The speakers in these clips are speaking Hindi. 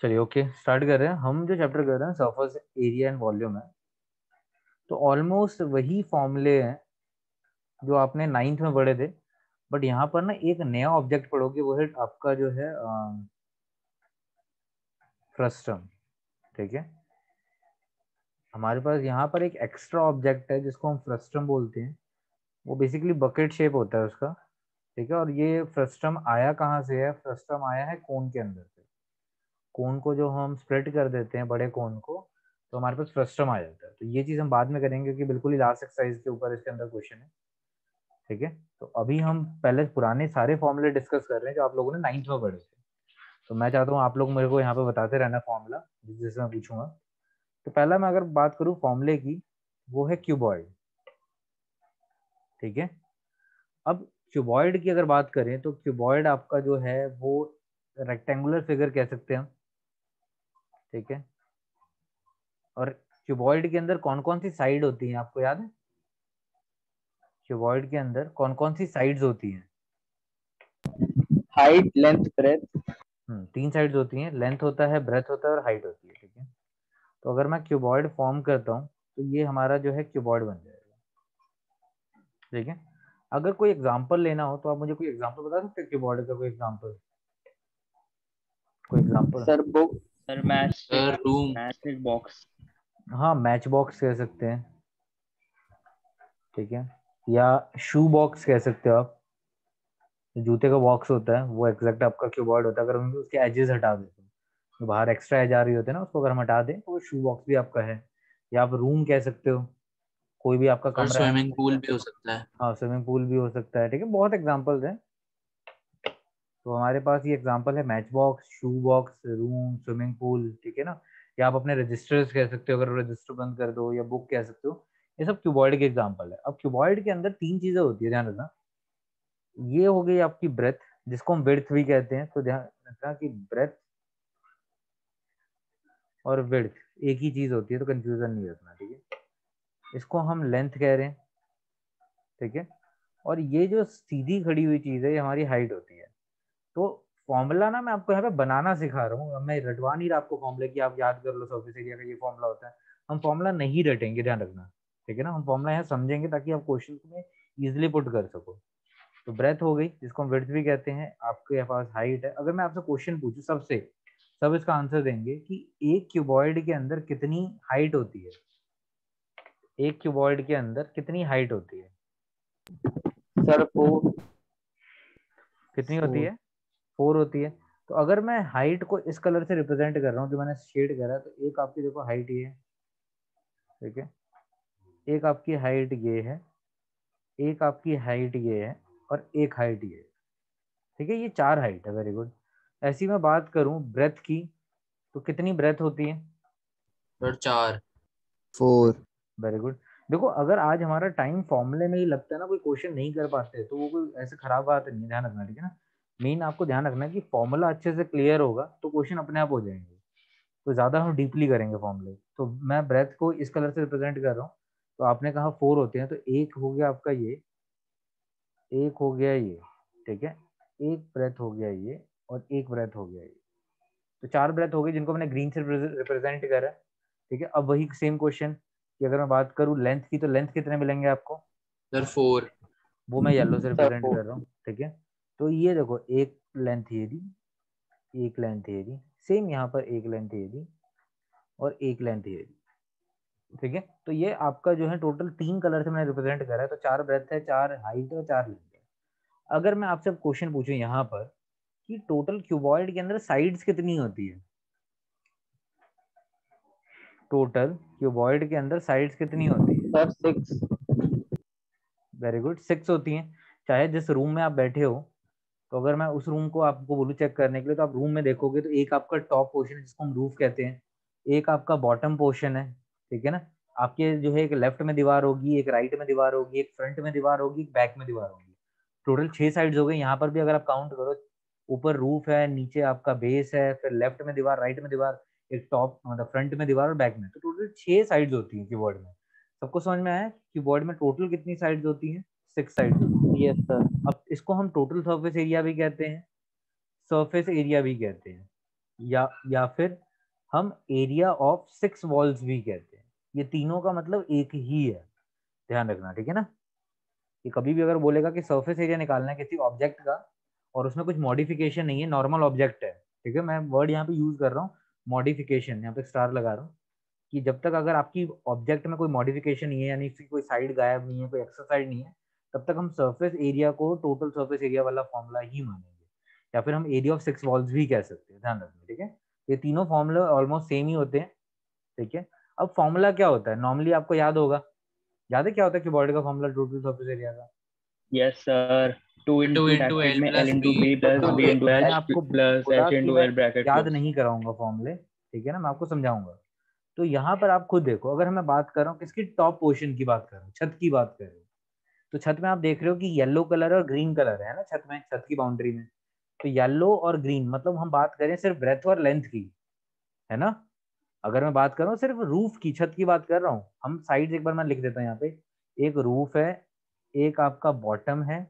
चलिए ओके स्टार्ट कर रहे हैं। हम जो चैप्टर कर रहे हैं सरफेस एरिया एंड वॉल्यूम है, तो ऑलमोस्ट वही फॉर्मूले हैं जो आपने नाइन्थ में पढ़े थे, बट यहाँ पर ना एक नया ऑब्जेक्ट पढ़ोगे, वो है आपका जो है फ्रस्टम। ठीक है, हमारे पास यहाँ पर एक एक्स्ट्रा ऑब्जेक्ट है जिसको हम फ्रस्टम बोलते हैं। वो बेसिकली बकेट शेप होता है उसका। ठीक है, और ये फ्रस्टम आया कहाँ से है? फ्रस्टम आया है कोन के अंदर से। कोन को जो हम स्प्लिट कर देते हैं, बड़े कोन को, तो हमारे पास फ्रस्टम आ जाता है। तो ये चीज़ हम बाद में करेंगे क्योंकि बिल्कुल ही लास्ट एक्सरसाइज के ऊपर इसके अंदर क्वेश्चन है। ठीक है, तो अभी हम पहले पुराने सारे फॉर्मूले डिस्कस कर रहे हैं जो आप लोगों ने नाइन्थ में पढ़े थे। तो मैं चाहता हूँ आप लोग मेरे को यहाँ पे बताते रहना फॉर्मूला जिससे मैं पूछूंगा। तो पहला मैं अगर बात करूँ फॉर्मूले की, वो है क्यूबॉइड। ठीक है, अब क्यूबॉइड की अगर बात करें तो क्यूबॉइड आपका जो है वो रेक्टेंगुलर फिगर कह सकते हैं हम। ठीक है, और क्यूबॉइड के अंदर कौन कौन सी साइड होती हैं आपको याद है? क्यूबॉइड के अंदर कौन कौन सी साइड्स होती हैं? Height, length, breadth. तीन साइड्स होती हैं, लेंथ होता है, ब्रेथ होता है और हाइट होती है। ठीक है, तो अगर मैं क्यूबॉइड फॉर्म करता हूँ तो ये हमारा जो है क्यूबॉइड बन जाएगा। ठीक है, अगर कोई एग्जांपल लेना हो तो आप मुझे कोई एग्जांपल बता सकते हैं क्यूबॉइड का? कोई एग्जांपल, कोई example? Sir book. Sir match room. Match box. हाँ, मैच बॉक्स कह सकते हैं। ठीक है, या शू बॉक्स कह सकते हो आप। जूते का बॉक्स होता है वो एग्जैक्ट आपका क्यूबॉइड होता है। अगर हम उसके एजेस हटा देते हैं, तो बाहर एक्स्ट्रा एज आ रही होती है ना, उसको अगर हम हटा दें तो वो शू बॉक्स भी आपका है। या आप रूम कह सकते हो, कोई भी आपका और कमरा है। स्विमिंग पूल भी हो सकता है। हाँ, स्विमिंग पूल भी हो सकता है। ठीक है, बहुत एग्जांपल्स हैं। तो हमारे पास ये एग्जांपल है मैच बॉक्स, शू बॉक्स, रूम, स्विमिंग पूल। ठीक है ना, या आप अपने रजिस्टर्स कह सकते हो, अगर रजिस्टर बंद कर दो, या बुक कह सकते हो। ये सब क्यूबॉइड के एग्जांपल है। अब क्यूबॉइड के अंदर तीन चीजें होती है, ध्यान रखना। ये हो गई आपकी ब्रेथ, जिसको हम विड्थ भी कहते हैं। तो ध्यान रखना कि ब्रेथ और विड्थ एक ही चीज होती है, तो कंफ्यूजन नहीं रखना। ठीक है, इसको हम लेंथ कह रहे हैं। ठीक है, और ये जो सीधी खड़ी हुई चीज है ये हमारी हाइट होती है। तो फॉर्मूला ना मैं आपको यहाँ पे बनाना सिखा रहा हूँ, मैं रटवा नहीं रहा आपको फॉर्मूले की आप याद कर लो सरफेस एरिया का ये फॉर्मूला होता है। हम फॉर्मूला नहीं रटेंगे, ध्यान रखना। ठीक है ना, हम फॉर्मूला यहाँ समझेंगे ताकि आप क्वेश्चन में इजिली पुट कर सको। तो ब्रेथ हो गई, जिसको हम विड्थ भी कहते हैं। आपके पास हाइट है। अगर मैं आपसे क्वेश्चन पूछूं सबसे, सब इसका आंसर देंगे कि एक क्यूबॉइड के अंदर कितनी हाइट होती है? एक क्यूबॉइड के अंदर कितनी हाइट होती है? सर 4। कितनी होती है? 4 होती है। तो अगर मैं हाइट को इस कलर से रिप्रेजेंट कर रहा हूँ जो मैंने शेड करा है, तो एक आपकी देखो हाइट ये है। ठीक है, एक आपकी हाइट ये है, एक आपकी हाइट ये है, और एक हाइट ये है। ठीक है, ये चार हाइट है। Very good. ऐसी मैं बात करूं ब्रेथ की, तो कितनी ब्रेथ होती है? और 4। 4। Very good. देखो, अगर आज हमारा टाइम फॉर्मूले में ही लगता है ना, कोई क्वेश्चन नहीं कर पाते, तो वो कोई ऐसे खराब बात नहीं है, ध्यान रखना। ठीक है ना, मेन आपको ध्यान रखना है कि फॉर्मूला अच्छे से क्लियर होगा तो क्वेश्चन अपने आप हो जाएंगे। तो ज्यादा हम डीपली करेंगे फॉर्मूले। तो मैं ब्रेथ को इस कलर से रिप्रेजेंट कर रहा हूँ। तो आपने कहा 4 होते हैं, तो एक हो गया आपका ये, एक हो गया ये। ठीक है, एक ब्रेथ हो गया ये, और एक ब्रेथ हो गया ये। तो चार ब्रेथ हो गई जिनको मैंने ग्रीन से रिप्रेजेंट करा। ठीक है, अब वही सेम क्वेश्चन कि अगर मैं बात करूँ लेंथ की, तो लेंथ कितने मिलेंगे आपको? सर 4। वो मैं येलो से सर रिप्रेजेंट 4। कर रहा हूँ। ठीक है, तो ये देखो, एक लेंथ ये दी, एक लेंथ ये दी, सेम यहाँ पर एक लेंथ ये दी, और एक लेंथ ये दी। ठीक है, तो ये आपका जो है टोटल तीन कलर से मैंने रिप्रेजेंट करा है। तो चार ब्रेथ है, चार हाइट है, और चार लेंथ है। अगर मैं आपसे क्वेश्चन पूछूं यहाँ पर कि टोटल क्यूबॉइड के अंदर साइड्स कितनी होती है? टोटल क्यूबॉइड के अंदर साइड्स कितनी होती है? सर 6। वेरी गुड, 6 होती हैं। चाहे जिस रूम में आप बैठे हो, तो अगर मैं उस रूम को आपको बोलूँ चेक करने के लिए, तो आप रूम में देखोगे तो एक आपका टॉप पोर्शन है जिसको हम रूफ कहते हैं, एक आपका बॉटम पोर्शन है। ठीक है ना, आपके जो है एक लेफ्ट में दीवार होगी, एक राइट में दीवार होगी, एक फ्रंट में दीवार होगी, एक बैक में दीवार होगी। टोटल 6 साइड्स हो गई। यहाँ पर भी अगर आप काउंट करो, ऊपर रूफ है, नीचे आपका बेस है, फिर लेफ्ट में दीवार, राइट में दीवार, एक टॉप मतलब फ्रंट में दीवार और बैक में। तो टोटल 6 साइड्स होती हैं कीबोर्ड में। सबको समझ में आया कीबोर्ड में टोटल कितनी साइड्स होती हैं? 6 साइड्स होती हैं। Yes sir. अब इसको हम टोटल सरफेस एरिया भी कहते हैं, सरफेस एरिया भी कहते हैं। या फिर हम एरिया ऑफ 6 वॉल्स भी कहते हैं। ये तीनों का मतलब एक ही है, ध्यान रखना, ठीक है ना। कि कभी भी अगर बोलेगा कि सरफेस एरिया निकालना है किसी ऑब्जेक्ट का और उसमें कुछ मॉडिफिकेशन नहीं है, नॉर्मल ऑब्जेक्ट है, ठीक है, मैं वर्ड यहाँ पे यूज कर रहा हूँ मॉडिफिकेशन, यहाँ पे स्टार लगा रहा हूँ, कि जब तक अगर आपकी ऑब्जेक्ट में कोई मॉडिफिकेशन नहीं है, यानी इसकी कोई साइड गायब नहीं है, कोई एक्स्ट्रा साइड नहीं है, तब तक हम सरफेस एरिया को टोटल सरफेस एरिया वाला फॉर्मूला ही मानेंगे, या फिर हम एरिया ऑफ 6 वॉल्स भी कह सकते हैं, ध्यान रखना, ठीक है। ये तीनों फॉर्मूले ऑलमोस्ट सेम ही होते हैं, ठीक है। अब फॉर्मूला क्या होता है, नॉर्मली आपको याद होगा, याद है क्या होता है कि बॉडी का फॉर्मूला टोटल सरफेस एरिया का? Yes sir, 2 2 into into bracket L में L plus into B B plus तो B into मैंने H आपको प्लस बोला H कि into मैं L ब्रैकेट याद क्लोज। नहीं कराऊंगा फॉर्मूले, ठीक है ना, मैं आपको समझाऊंगा। तो यहाँ पर आप खुद देखो, अगर मैं बात कर रहा हूँ किसकी, टॉप पोर्शन की बात कर रहा हूँ, छत की बात कर रहा हूँ, तो छत में आप देख रहे हो कि येलो कलर और ग्रीन कलर है ना छत में, छत की बाउंड्री में। तो येलो और ग्रीन मतलब हम बात करें सिर्फ ब्रेथ और लेंथ की, है ना। अगर मैं बात कर रहा हूँ सिर्फ रूफ की, छत की बात कर रहा हूँ, हम साइड एक बार मैं लिख देता हूँ यहाँ पे, एक रूफ है, एक आपका बॉटम है,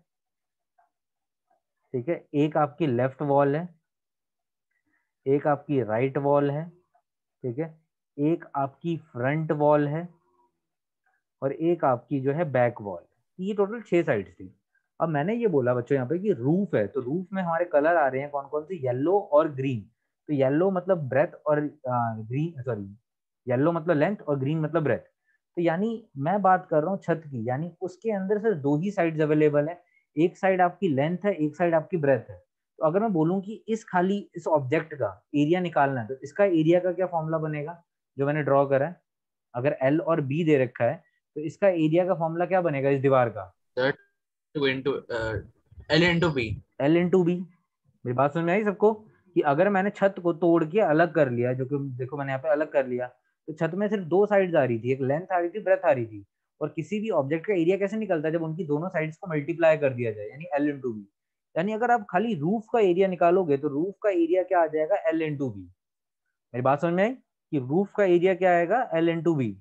ठीक है, एक आपकी लेफ्ट वॉल है, एक आपकी राइट वॉल है, ठीक है, एक आपकी फ्रंट वॉल है, और एक आपकी जो है बैक वॉल। ये टोटल 6 साइड्स थी। अब मैंने ये बोला बच्चों यहाँ पे कि रूफ है, तो रूफ में हमारे कलर आ रहे हैं कौन कौन से, येलो और ग्रीन। तो येलो मतलब ब्रेथ और ग्रीन, सॉरी, येलो मतलब लेंथ और ग्रीन मतलब ब्रेथ। तो यानी मैं बात कर रहा हूँ छत की, यानी उसके अंदर सिर्फ 2 ही साइड्स अवेलेबल है, एक साइड आपकी लेंथ है, एक साइड आपकी ब्रेथ है। तो अगर मैं बोलूँ कि इस ऑब्जेक्ट का एरिया निकालना है, तो इसका एरिया का क्या फॉर्मूला बनेगा जो मैंने ड्रॉ करा है। अगर एल और बी दे रखा है, तो इसका एरिया का फॉर्मूला क्या बनेगा इस दीवार का? Sir 2 into L into B। L into B. मेरी बात समझ में आई सबको? कि अगर मैंने छत को तोड़ के अलग कर लिया, जो कि देखो मैंने यहाँ पे अलग कर लिया, तो छत में सिर्फ 2 साइड्स आ रही थी, एक लेंथ आ रही थी, ब्रेथ आ रही थी। और किसी भी ऑब्जेक्ट का एरिया कैसे निकलता है, जब उनकी दोनों साइड्स को मल्टीप्लाई कर दिया जाए, यानी एल इंटू बी। यानी अगर आप खाली रूफ का एरिया निकालोगे तो रूफ का एरिया क्या आ जाएगा, एल इंटू बी। मेरी बात समझ में आई कि रूफ का एरिया क्या आएगा, एल इंटू बी।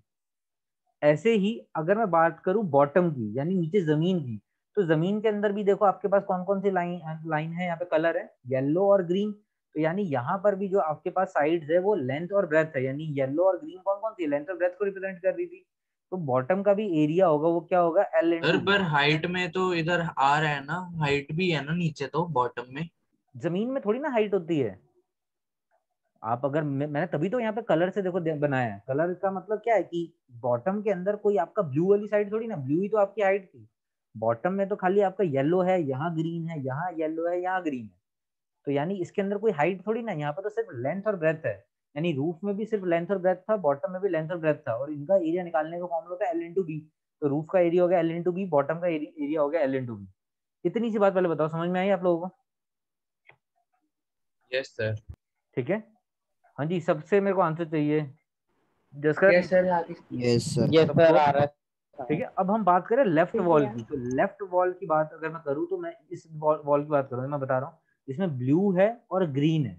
ऐसे ही अगर मैं बात करूं बॉटम की, यानी नीचे जमीन की, तो जमीन के अंदर भी देखो आपके पास कौन कौन सी लाइन लाइन है, यहाँ पे कलर है येलो और ग्रीन। तो यानी यहाँ पर भी जो आपके पास साइड्स है वो लेंथ और ब्रेथ है, यानी येलो और ग्रीन कौन कौन सी लेंथ और ब्रेथ को रिप्रेजेंट कर रही थी। तो बॉटम का भी एरिया होगा वो क्या होगा, एल सर इंटू बी। पर हाइट में तो इधर आ रहा है ना, हाइट भी है ना नीचे तो बॉटम में। जमीन में थोड़ी ना हाइट होती है। आप अगर मैंने तभी तो यहाँ पे कलर से देखो बनाया है, कलर का मतलब क्या है कि बॉटम के अंदर कोई आपका ब्लू वाली साइड थोड़ी ना, ब्लू ही तो आपकी हाइट थी। बॉटम में तो खाली आपका येलो है, यहाँ ग्रीन है, यहाँ येलो है, यहाँ ग्रीन है। तो यानी इसके अंदर कोई हाइट थोड़ी ना, यहाँ पर तो सिर्फ लेंथ और ब्रेथ है। यानी रूफ में भी सिर्फ लेंथ और ब्रेथ था, बॉटम में भी लेंथ और ब्रेथ था, और इनका एरिया निकालने का फॉर्मूला होता है एल इंटू बी। तो रूफ का एरिया हो गया एल इंटू बी, बॉटम का एरिया हो गया एल इंटू बी। इतनी सी बात पहले बताओ, समझ में आई आप लोगों को? Yes sir. ठीक है। हाँ जी, सबसे मेरे को आंसर चाहिए, जसकर यस सर, आगे। Yes sir. यस सर, सबको? आ रहा है। ठीक है, अब हम बात करें लेफ्ट ठीक वॉल है। की। तो लेफ्ट वॉल की बात अगर मैं करूँ तो मैं इस वॉल की बात करूँ, मैं बता रहा हूँ इसमें ब्लू है और ग्रीन है,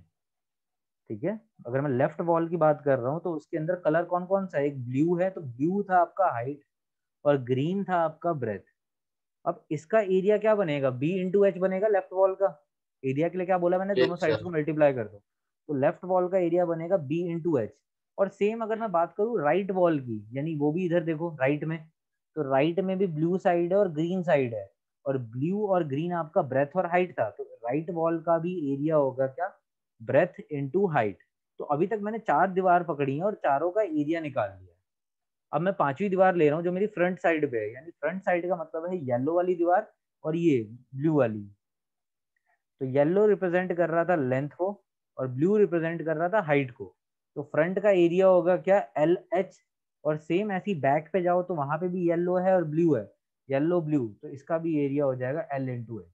ठीक है। अगर मैं लेफ्ट वॉल की बात कर रहा हूँ तो उसके अंदर कलर कौन कौन सा है, एक ब्लू है, तो ब्लू था आपका हाइट, और ग्रीन था आपका ब्रेथ। अब इसका एरिया क्या बनेगा, बी इंटू एच बनेगा लेफ्ट वॉल का। एरिया के लिए क्या बोला मैंने, दोनों यस साइड्स सर। को मल्टीप्लाई कर दो। तो लेफ्ट वॉल का एरिया बनेगा बी इंटू एच। और सेम अगर मैं बात करूँ राइट वॉल की, यानी वो भी इधर देखो राइट में, तो राइट में भी ब्लू साइड है और ग्रीन साइड है, और ब्लू और ग्रीन आपका ब्रेथ और हाइट था। तो राइट वॉल का भी एरिया होगा क्या, ब्रेथ इंटू हाइट। तो अभी तक मैंने 4 दीवार पकड़ी है और चारों का एरिया निकाल लिया। अब मैं 5वीं दीवार ले रहा हूँ जो मेरी फ्रंट साइड पे है, यानी फ्रंट साइड का मतलब है येलो वाली दीवार और ये ब्लू वाली। तो येलो रिप्रेजेंट कर रहा था लेंथ को, और ब्लू रिप्रेजेंट कर रहा था हाइट को। तो फ्रंट का एरिया होगा क्या, एल एच। और सेम ऐसी बैक पे जाओ तो वहां पे भी येलो है और ब्लू है, येलो ब्लू, तो इसका भी एरिया हो जाएगा एल इंटू एच।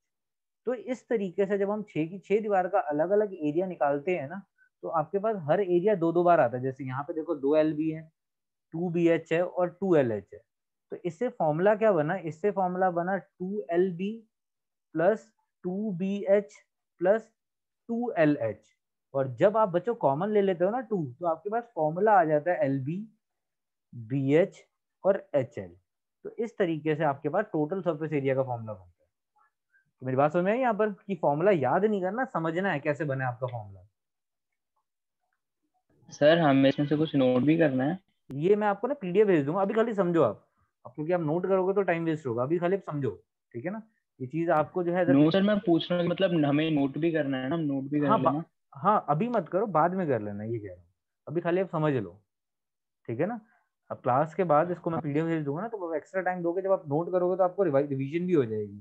तो इस तरीके से जब हम 6 दीवार का अलग अलग एरिया निकालते हैं ना, तो आपके पास हर एरिया 2 2 बार आता है। जैसे यहाँ पे देखो 2 एल बी है, 2 बी एच है और 2 एल एच है। तो इससे फॉर्मूला क्या बना, इससे फॉर्मूला बना 2 L B plus 2 B H plus 2 L H. और जब आप बच्चों कॉमन ले लेते हो ना 2, तो आपके पास फॉर्मूला आ जाता है एल बी, बी एच और एच एल। तो इस तरीके से आपके पास टोटल सरफेस एरिया का फॉर्मूला बनता है। तो मेरी बात समझ में आई यहाँ पर कि फॉर्मूला याद नहीं करना, समझना है कैसे बना आपका फॉर्मूला। सर हमें इसमें से कुछ नोट भी करना है? ये मैं आपको ना पीडीएफ भेज दूंगा, अभी खाली समझो आप। अब क्योंकि आप नोट करोगे तो टाइम वेस्ट होगा, अभी खाली आप समझो, ठीक है ना। ये चीज आपको जो है नो सर, मैं पूछ रहा हूँ मतलब हमें नोट भी करना है ना, हम नोट भी कर हाँ लेना। हाँ अभी मत करो, बाद में कर लेना, ये कह रहा हूँ। अभी खाली आप समझ लो, ठीक है ना। अब क्लास के बाद इसको मैं पीडीएफ भेज दूंगा ना, तो एक्स्ट्रा टाइम दोगे, जब आप नोट करोगे तो आपको रिवीजन भी हो जाएगी,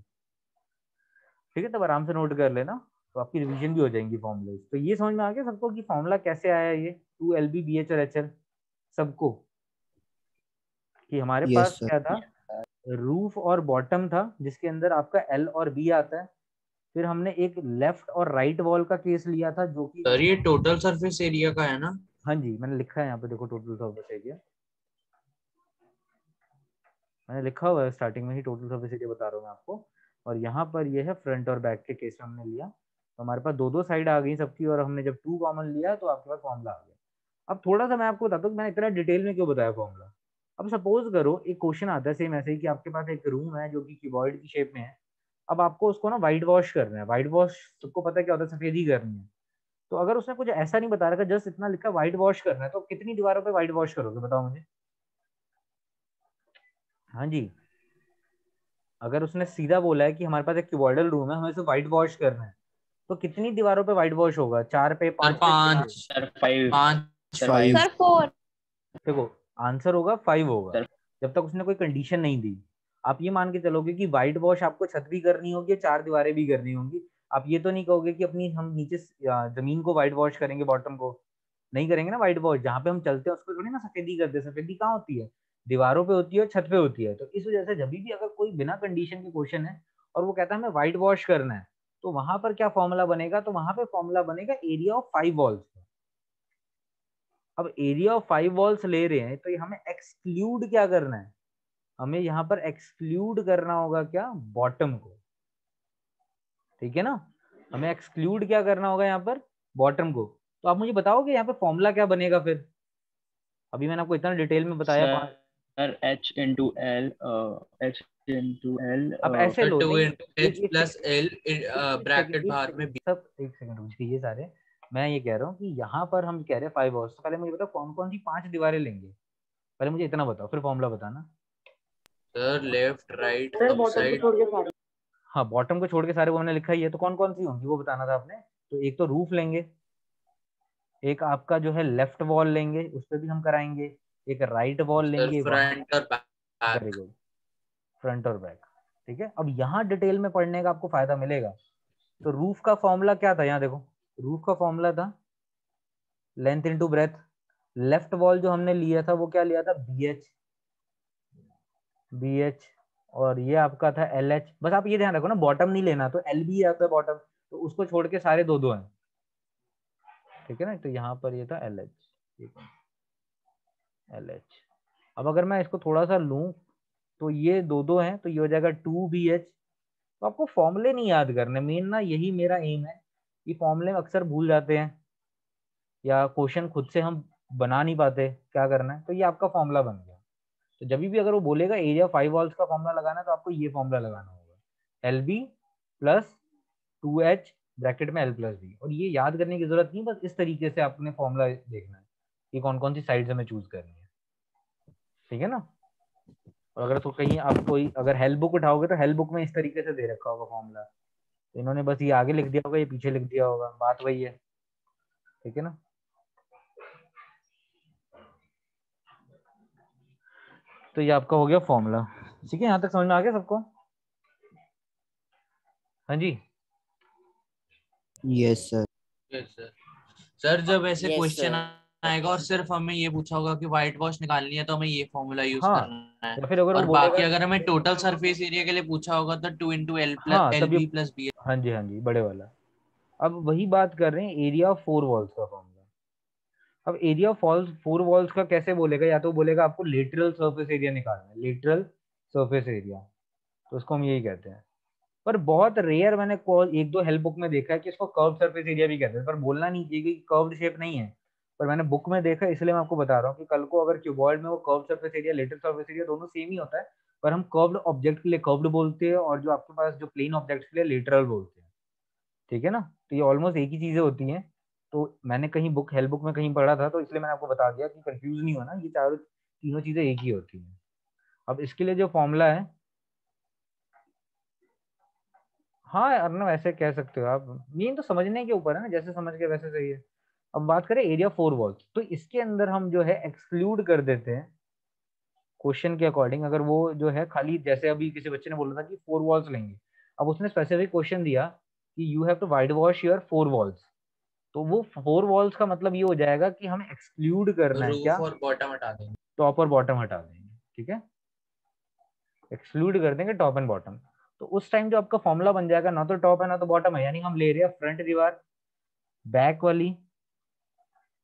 ठीक है। तब आराम से नोट कर लेना, तो आपकी रिवीजन भी हो जाएंगी फॉर्मूले। तो ये समझ में आ गया सबको कि फॉर्मूला कैसे आया, ये 2 LB BH और HL सबको, कि हमारे यस पास सर। क्या था, रूफ और बॉटम था जिसके अंदर आपका L और B आता है। फिर हमने एक लेफ्ट और राइट वॉल का केस लिया था जो कि, सर ये टोटल सरफेस एरिया का है ना? हाँ जी मैंने लिखा है यहाँ पे, देखो टोटल सरफेस एरिया मैंने लिखा हुआ है, स्टार्टिंग में ही टोटल सरफेस एरिया बता रहा हूँ मैं आपको। और यहाँ पर ये है फ्रंट और बैक के केस में हमने लिया, तो हमारे पास दो दो साइड आ गई सबकी, और हमने जब 2 कॉमन लिया तो आपके पास फॉर्मूला आ गया। अब थोड़ा सा मैं आपको बताता हूँ मैंने इतना डिटेल में क्यों बताया फॉर्मूला। अब सपोज करो एक क्वेश्चन आता है सेम ऐसे ही, कि आपके पास एक रूम है जो कि क्यूबॉइड की शेप में है। अब आपको उसको ना व्हाइट वॉश करना है। व्हाइट वॉश सबको पता है क्या होता है, सफेदी करनी है। तो अगर उसने कुछ ऐसा नहीं बता रखा, जस्ट इतना लिखा व्हाइट वॉश करना है, तो कितनी दीवारों पे व्हाइट वॉश करोगे बताओ मुझे। हाँ जी, अगर उसने सीधा बोला है कि हमारे पास एक क्यूबॉइडल रूम है, हमें इसे व्हाइट वॉश करना है, तो कितनी दीवारों पे व्हाइट वॉश होगा, 4 पे, सर 5 पे, 6 पे? 5। सर 5। 5। सर 5। 5। सर 4। देखो आंसर होगा 5 होगा, सर जब तक उसने कोई कंडीशन नहीं दी। आप ये मान के चलोगे कि व्हाइट वॉश आपको छत भी करनी होगी, 4 दीवारें भी करनी होंगी। आप ये तो नहीं कहोगे कि अपनी हम नीचे जमीन को व्हाइट वॉश करेंगे, बॉटम को नहीं करेंगे ना व्हाइट वॉश। जहाँ पे हम चलते हैं उसको थोड़ी ना सफेदी करते हैं, सफेदी कहाँ होती है, दीवारों पे होती है और छत पे होती है। तो इस वजह से जब भी अगर कोई बिना कंडीशन के क्वेश्चन है और वो कहता है हमें व्हाइट वॉश करना है, तो वहां पर क्या फॉर्मूला बनेगा, तो वहां पे फॉर्मूला बनेगा एरिया ऑफ 5 वॉल्स। अब एरिया ऑफ 5 वॉल्स ले रहे हैं, तो ये हमें एक्सक्लूड क्या करना है, हमें यहाँ पर एक्सक्लूड करना होगा क्या, बॉटम को, ठीक है ना। हमें एक्सक्लूड क्या करना होगा यहाँ पर, बॉटम को। तो आप मुझे बताओगे यहाँ पे फॉर्मूला क्या बनेगा फिर। अभी मैंने आपको इतना डिटेल में बताया सर H/L, H/L। अब ऐसे सर लो 2 नहीं, इंटू एच एक प्लस एल एक ब्रैकेट सेकंड, बाहर में बी। सब एक सेकंड रुक जाइए सारे। मैं ये कह रहा हूँ कि यहाँ पर हम कह रहे हैं 5 वॉल्स, तो पहले मुझे बताओ कौन कौन सी 5 दीवारें लेंगे, पहले मुझे इतना बताओ फिर फॉर्मूला बताना। सर लेफ्ट राइट सर सब बॉटम को साइड। छोड़ के सारे। हाँ बॉटम को छोड़ के सारे वो हमने लिखा ही है, तो कौन कौन सी होंगी वो बताना था आपने। तो एक तो रूफ लेंगे, एक आपका जो है लेफ्ट वॉल लेंगे, उस पर भी हम कराएंगे, एक राइट वॉल सर लेंगे वहां, फ्रंट और वेरी बैक। गुड, फ्रंट और बैक, ठीक है। अब यहाँ डिटेल में पढ़ने का आपको फायदा मिलेगा। तो रूफ का फॉर्मूला क्या था, यहाँ देखो रूफ का फॉर्मूला था length into breadth. Left wall जो हमने लिया था वो क्या लिया था, BH, BH। और ये आपका था LH। बस आप ये ध्यान रखो ना, बॉटम नहीं लेना, तो LB आता है बॉटम, तो उसको छोड़ के सारे दो दो हैं, ठीक है ना। तो यहाँ पर ये था LH, LH। अब अगर मैं इसको थोड़ा सा लूं, तो ये दो दो हैं, तो ये हो जाएगा 2BH। तो आपको फॉर्मूले नहीं याद करने, मेन ना यही मेरा एम है। ये फॉर्मूले में अक्सर भूल जाते हैं, या क्वेश्चन खुद से हम बना नहीं पाते, क्या करना है, तो ये आपका फॉर्मूला बन गया। तो जब भी अगर वो बोलेगा एरिया 5 वॉल्स का फॉर्मूला लगाना है, तो आपको ये फॉर्मूला लगाना होगा, LB प्लस 2H ब्रैकेट में L+B। और ये याद करने की जरूरत नहीं, बस इस तरीके से आपने फॉर्मूला देखना है कि कौन कौन सी साइड हमें चूज करनी है, ठीक है ना। और अगर तो कहीं आप कोई अगर हेल्प बुक उठाओगे, तो हेल्प बुक में इस तरीके से दे रखा होगा फॉर्मूला, तो इन्होंने बस ये आगे लिख दिया होगा, ये पीछे लिख दिया होगा, बात वही है, ठीक है ना। तो ये आपका हो गया फॉर्मूला, ठीक है। यहाँ तक समझ में आ गया सबको, हाँ जी। Yes sir. Yes sir. Sir जब ऐसे Yes, क्वेश्चन sir. आएगा और सिर्फ हमें ये पूछा होगा कि व्हाइट वॉश निकालनी है, तो हमें ये फॉर्मूला यूज हाँ, करना है। या फिर अगर वो और बोलेगा, बाकी अगर हमें टोटल सरफेस एरिया के लिए पूछा होगा तो 2 इंटू एल प्लस हाँ एल तब ये, बी प्लस बी। हाँ जी हाँ जी बड़े वाला। अब वही बात कर रहे हैं एरिया ऑफ 4 वॉल्स का फॉर्मूला। अब एरिया ऑफ 4 वॉल्स का कैसे बोलेगा, या तो बोलेगा आपको लेटरल सरफेस एरिया निकालना है, लेटरल सरफेस एरिया, तो उसको हम यही कहते हैं। पर बहुत रेयर मैंने एक दो हेल्प बुक में देखा है कि इसको कर्व सरफेस एरिया भी कहते हैं, पर बोलना नहीं चाहिए कि कर्व्ड शेप नहीं है। पर मैंने बुक में देखा, इसलिए मैं आपको बता रहा हूँ कि कल को अगर क्यूबॉइड में वो curve surface area, lateral surface area दोनों सेम ही होता है, पर हम कर्व्ड ऑब्जेक्ट के लिए कर्व्ड बोलते हैं, और जो आपके पास जो प्लेन ऑब्जेक्ट के लिए लेटरल बोलते हैं, ठीक है ना। तो ये ऑलमोस्ट एक ही चीजें होती हैं। तो मैंने कहीं बुक हेल्प बुक में कहीं पढ़ा था, तो इसलिए मैंने आपको बता दिया कि कंफ्यूज नहीं होना, ये चारों तीनों चीजें एक ही होती हैं। अब इसके लिए जो फॉर्मूला है, हाँ अर्नव ऐसे कह सकते हो आप, मेन तो समझने के ऊपर है ना, जैसे समझ के वैसे सही है। अब बात करें एरिया 4 वॉल्स, तो इसके अंदर हम जो है एक्सक्लूड कर देते हैं क्वेश्चन के अकॉर्डिंग। अगर वो जो है खाली, जैसे अभी किसी बच्चे ने बोला था कि 4 वॉल्स लेंगे, अब उसने स्पेसिफिक क्वेश्चन दिया कि you have to whitewash your 4 walls, तो वो 4 वॉल्स का मतलब ये हो जाएगा कि हमें एक्सक्लूड करना है क्या, रूफ और बॉटम हटा देंगे, टॉप और बॉटम हटा देंगे, ठीक है, एक्सक्लूड कर देंगे टॉप एंड बॉटम। तो उस टाइम जो आपका फॉर्मूला बन जाएगा, ना तो टॉप है ना तो बॉटम है, यानी हम ले रहे हैं फ्रंट दीवार, बैक वाली,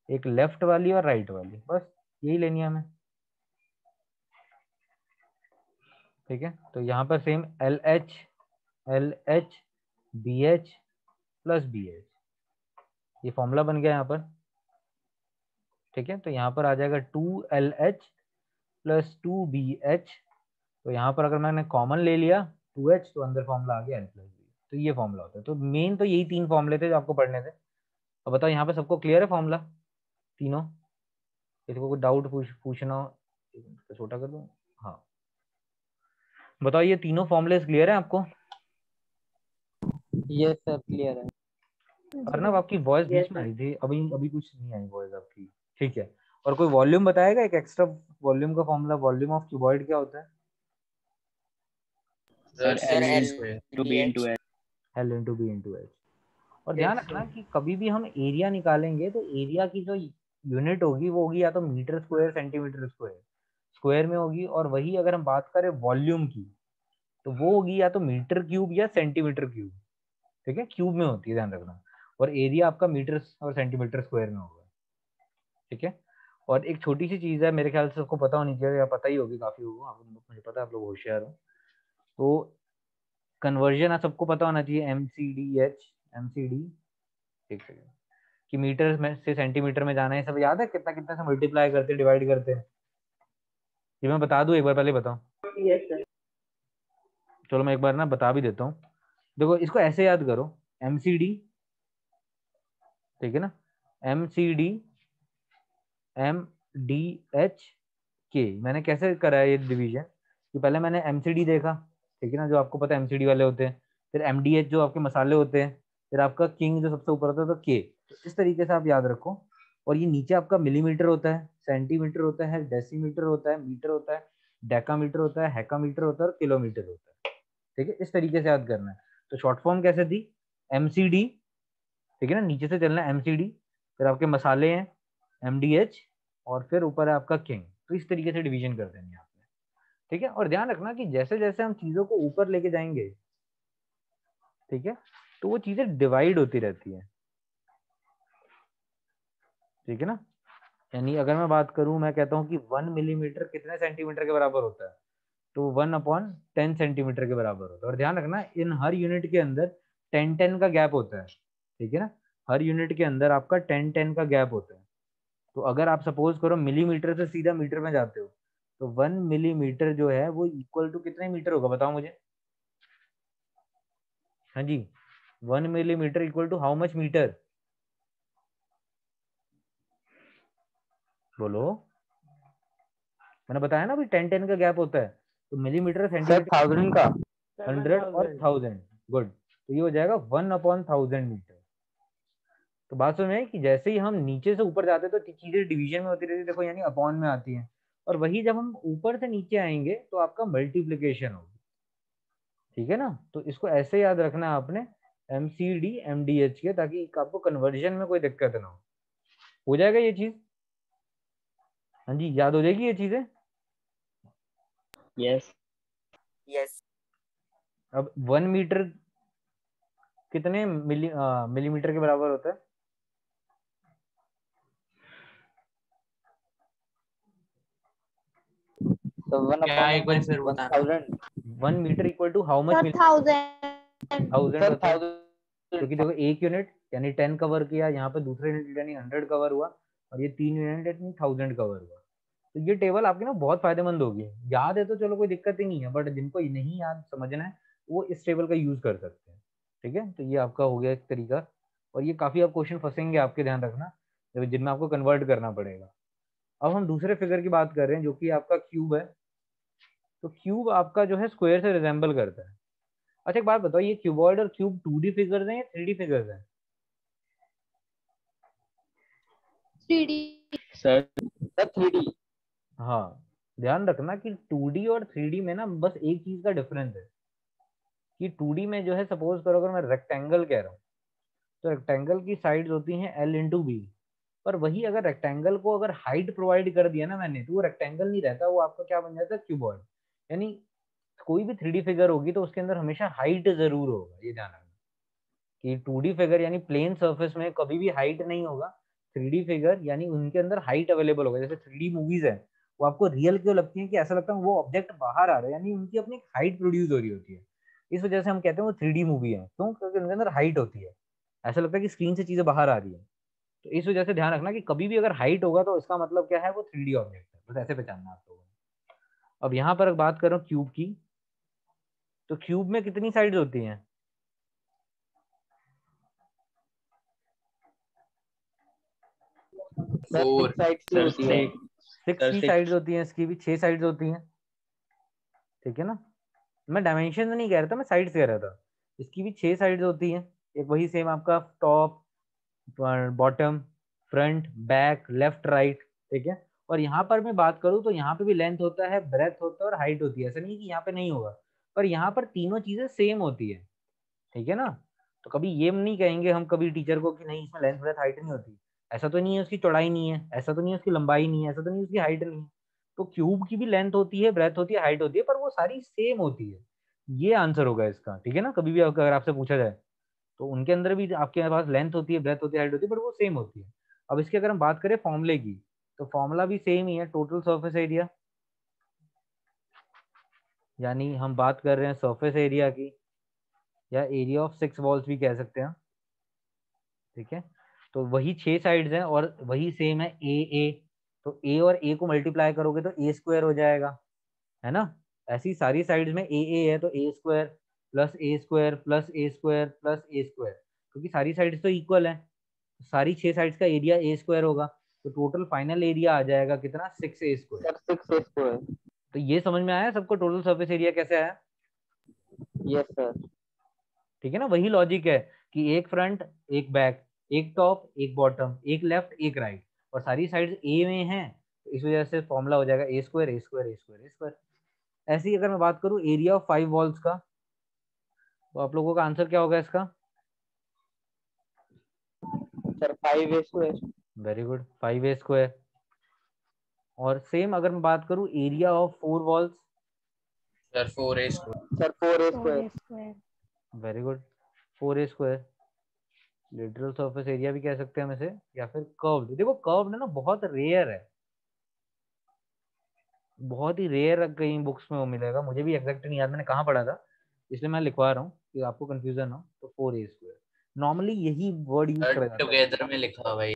एक लेफ्ट वाली और राइट वाली, बस यही लेनी है हमें, ठीक है। तो यहाँ पर same L H B H plus B H, ये फॉर्मूला बन गया यहाँ पर, ठीक है। तो यहाँ पर आ जाएगा 2LH प्लस 2BH, तो यहाँ पर अगर मैंने कॉमन ले लिया 2H, तो अंदर फॉर्मूला आ गया L प्लस बी, तो ये फॉर्मूला होता है। तो मेन तो यही 3 फॉर्मूले थे जो आपको पढ़ने थे। अब बताओ यहाँ पे सबको क्लियर है फॉर्मूला तीनों? किसी को कोई डाउट पूछना हो, तो छोटा कर दूं? हाँ बताओ, ये तीनों फॉर्मूले क्लियर है आपको? यस सर क्लियर है। अर्नब आपकी वॉइस बीच में आ रही थी, अभी अभी कुछ नहीं आई वॉइस आपकी, ठीक है। और कोई वॉल्यूम बताएगा, एक एक्स्ट्रा वॉल्यूम का फॉर्मूला, वॉल्यूम ऑफ क्यूबॉइड क्या होता है? Sir L L C L square. Two B into H. L into B into H. और ध्यान रखना कि कभी भी हम एरिया निकालेंगे तो एरिया की जो यूनिट होगी वो होगी या तो metre square, centimetre square, square में होगी, और वही अगर हम बात करें वॉल्यूम की तो वो होगी या तो मीटर क्यूब या सेंटीमीटर क्यूब, ठीक है, क्यूब में होती है, ध्यान रखना। और एरिया आपका मीटर और सेंटीमीटर स्क्वायर में होगा, ठीक है। और एक छोटी सी चीज है, मेरे ख्याल से सबको पता होनी चाहिए, या पता ही होगी काफी होगा आप, मुझे पता है आप लोग होशियार हो, तो कन्वर्जन आप सबको पता होना चाहिए, एमसीडी, एक सेकेंड, कि मीटर में से सेंटीमीटर में जाना है, सब याद है कितना कितना से मल्टीप्लाई करते डिवाइड करते हैं? ये मैं बता दूं एक बार, पहले बताओ? Yes sir. चलो मैं एक बार ना बता भी देता हूँ। देखो इसको ऐसे याद करो, एमसीडी, ठीक है ना, एमसीडी MDH K। मैंने कैसे करा है ये डिवीजन, कि पहले मैंने एमसीडी देखा, ठीक है ना, जो आपको पता है एमसीडी वाले होते हैं, फिर MDH जो आपके मसाले होते हैं, फिर आपका किंग जो सबसे ऊपर होता है, तो के। तो इस तरीके से आप याद रखो। और ये नीचे आपका मिलीमीटर होता है, सेंटीमीटर होता है, डेसीमीटर होता है, मीटर होता है, डेकामीटर होता है, हेकामीटर होता है और किलोमीटर होता है, ठीक है। इस तरीके से याद करना है। तो शॉर्ट फॉर्म कैसे थी, MCD, ठीक है ना, नीचे से चलना है MCD, फिर आपके मसाले हैं MDH, और फिर ऊपर है आपका किंग। तो इस तरीके से डिवीजन कर देंगे आपने, ठीक है। और ध्यान रखना कि जैसे जैसे हम चीजों को ऊपर लेके जाएंगे, ठीक है, तो वो चीजें डिवाइड होती रहती है, ठीक है ना। यानी अगर मैं बात करूं, मैं कहता हूं कि 1 मिलीमीटर कितने सेंटीमीटर के बराबर होता है, तो 1/10 सेंटीमीटर के बराबर होता है। और ध्यान रखना इन हर यूनिट के अंदर 10-10 का गैप होता है, ठीक है ना, हर यूनिट के अंदर आपका 10-10 का गैप होता है। तो अगर आप सपोज करो मिलीमीटर से सीधा मीटर में जाते हो, तो 1 मिलीमीटर जो है वो इक्वल टू कितने मीटर होगा, बताओ मुझे? हाँ जी, 1 millimetre equal to how much metre, बोलो। मैंने बताया ना अभी 10-10 का गैप होता है, तो मिलीमीटर सर सेंटीमीटर, 1000 का। 100 और 1000, गुड, तो ये हो जाएगा 1/1000 मीटर। तो बात सुन है कि जैसे ही हम नीचे से ऊपर जाते हैं तो चीजें डिवीजन में होती रहती है, देखो यानी अपॉन में आती हैं, और वही जब हम ऊपर से नीचे आएंगे तो आपका मल्टीप्लीकेशन होगी, ठीक है ना। तो इसको ऐसे याद रखना है आपने, MCD MDH के, ताकि आपको कन्वर्जन में कोई दिक्कत ना हो जाएगा ये चीज। हाँ जी, याद हो जाएगी ये चीजें। यस। अब 1 मीटर कितने मिलीमीटर के बराबर होता है? तो क्या एक बार फिर बताना? 1000। 1 metre equal to how much? 1000 sir होता है, 1000। क्योंकि देखो एक यूनिट यानी 10 कवर किया, यहाँ पे दूसरे यूनिट यानी 100 कवर हुआ, और ये 3 यूनिट यानी 1000 कवर हुआ। तो ये टेबल आपकी ना बहुत फायदेमंद होगी, याद है तो चलो कोई दिक्कत ही नहीं है, बट जिनको नहीं याद समझना है वो इस टेबल का यूज कर सकते हैं, ठीक है। तो ये आपका हो गया एक तरीका और ये काफी आप क्वेश्चन फंसेंगे आपके, ध्यान रखना, जिनमें आपको कन्वर्ट करना पड़ेगा। अब हम दूसरे फिगर की बात कर रहे हैं जो कि आपका क्यूब है। तो क्यूब आपका जो है स्क्वायर से रिजेंबल करता है। अच्छा एक बात बताओ, ये क्यूबॉइड और क्यूब 2D फिगर्स हैं या 3D फिगर्स हैं? 3D। Sir 3D। हाँ, ध्यान रखना कि 2D और 3D में ना बस एक चीज का डिफरेंस है कि 2D में जो है, सपोज करो अगर मैं रेक्टेंगल कह रहा हूँ, तो रेक्टेंगल की साइड्स होती हैं L/B। पर वही अगर रेक्टेंगल को अगर हाइट प्रोवाइड कर दिया ना मैंने, तो वो रेक्टेंगल नहीं रहता, वो आपका क्या बन जाता है, क्यूबॉइड। यानी कोई भी 3D फिगर होगी तो उसके अंदर हमेशा हाइट जरूर होगा, ये ध्यान रखना कि 2D फिगर यानी प्लेन सरफेस में कभी भी हाइट नहीं होगा। 3D फिगर यानी उनके अंदर हाइट अवेलेबल होगा। जैसे 3D मूवीज है, वो आपको रियल क्यों लगती है कि ऐसा लगता है वो ऑब्जेक्ट बाहर आ रहा है, यानी उनकी अपनी हाइट प्रोड्यूस हो रही होती है। इस वजह से हम कहते हैं वो 3D मूवी है, क्यों? क्योंकि उनके अंदर हाइट होती है, ऐसा लगता है कि स्क्रीन से चीजें बाहर आ रही है। तो इस वजह से ध्यान रखना कि कभी भी अगर हाइट होगा तो इसका मतलब क्या है, वो 3D ऑब्जेक्ट है, बस ऐसे पहचानना आप लोगों ने। अब यहाँ पर बात करो क्यूब की, तो क्यूब में कितनी साइड्स होती हैं? सर 4। 6 साइड्स की होती है। 6 की साइड्स होती हैं, इसकी भी 6 साइड्स होती हैं, ठीक है ना? मैं डायमेंशन नहीं कह रहा था, मैं साइड्स कह रहा था। इसकी भी 6 साइड्स होती हैं। एक वही सेम आपका top, bottom, front, back, left, right, ठीक है। और यहाँ पर मैं बात करूँ तो यहाँ पे भी लेंथ होता है, ब्रेथ होता है और हाइट होती है। ऐसा नहीं कि यहाँ पे नहीं होगा, पर यहाँ पर तीनों चीजें सेम होती है, ठीक है ना? तो कभी ये नहीं कहेंगे हम कभी टीचर को कि नहीं इसमें लेंथ ब्रेथ हाइट नहीं होती। ऐसा तो नहीं है उसकी चौड़ाई नहीं है, ऐसा तो नहीं है उसकी लंबाई नहीं है, ऐसा तो नहीं है उसकी हाइट नहीं है। तो क्यूब की भी लेंथ होती है, ब्रेथ होती है, हाइट होती है, पर वो सारी सेम होती है। ये आंसर होगा इसका, ठीक है ना? कभी भी अगर आपसे पूछा जाए तो उनके अंदर भी आपके पास लेंथ होती है, ब्रेथ होती है, हाइट होती है, बट वो सेम होती है। अब इसकी अगर हम बात करें फॉर्मूले की, तो फॉर्मूला भी सेम ही है, टोटल सरफेस एरिया। यानी हम बात कर रहे हैं सरफेस एरिया की, या एरिया ऑफ 6 वॉल्स भी कह सकते हैं, ठीक है। तो वही 6 साइड्स हैं और वही सेम है ए। तो ए और ए को मल्टीप्लाई करोगे तो ए स्क्वायर हो जाएगा, है ना? ऐसी सारी साइड्स में ए है तो ए स्क्वायर प्लस ए स्क्वायर प्लस ए स्क्वायर प्लस ए स्क्वायर, क्योंकि सारी साइड्स तो इक्वल है। तो सारी 6 साइड्स का एरिया ए स्क्वायर होगा। तो टोटल फाइनल एरिया आ जाएगा कितना, 6a²। Sir 6 square. तो ये समझ में आया सबको टोटल सरफेस एरिया कैसे आया? Yes sir. ठीक है ना? वही लॉजिक है कि एक फ्रंट, एक बैक, एक टॉप, एक बॉटम, एक लेफ्ट, एक राइट, और सारी साइड्स ए में हैं। तो इस वजह से फॉर्मूला हो जाएगा ए स्क्वायर ए स्क्वायर ए स्क्वायर ए स्क्वायर। ऐसे ही अगर मैं बात करूं एरिया ऑफ 5 वॉल्स का, तो आप लोगों का आंसर क्या होगा इसका? Sir 5a square. Very good, 5a²। और सेम अगर मैं बात करूं area of 4 walls, sir 4a²। Sir 4a 4a square. Square. Very good, 4a²। Literal surface area भी कह सकते हैं हम इसे, या फिर कर्व्ड। देखो कर्व्ड है ना, बहुत रेयर है, बहुत ही रेयर कहीं बुक्स में वो मिलेगा। मुझे भी एग्जैक्ट नहीं याद मैंने कहाँ पढ़ा था, इसलिए मैं लिखवा रहा हूँ कि आपको कंफ्यूजन हो। तो 4a², नॉर्मली यही वर्ड यूज सर करा जाता है। टुगेदर में लिखा हुआ है।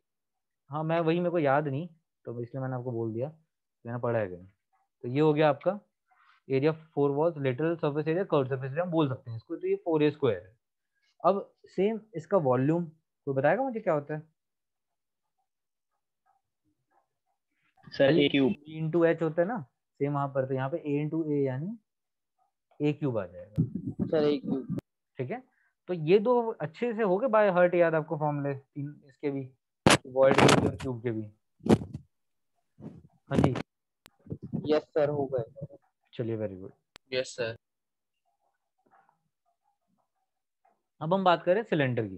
हाँ, मैं वही, मेरे को याद नहीं, तो इसलिए मैंने आपको बोल दिया, मैंने पढ़ा है कहीं। तो ये हो गया आपका area 4 walls, literal surface area, curved surface area हम बोल सकते हैं इसको। तो ये 4a² है। अब सेम इसका वॉल्यूम कोई बताएगा मुझे क्या होता है? सर वही a cube. B into H होता है ना, सेम वहां पर। तो यहाँ पे A/A यानी A³ आ जाएगा, सर a क्यूब। ठीक है। तो ये दो अच्छे से हो गए बाय हार्ट याद आपको फॉर्मूले, इसके भी, वॉइड के भी और क्यूब के भी। हाँ जी, यस सर हो गए। चलिए वेरी गुड। Yes sir. अब हम बात करें सिलेंडर की।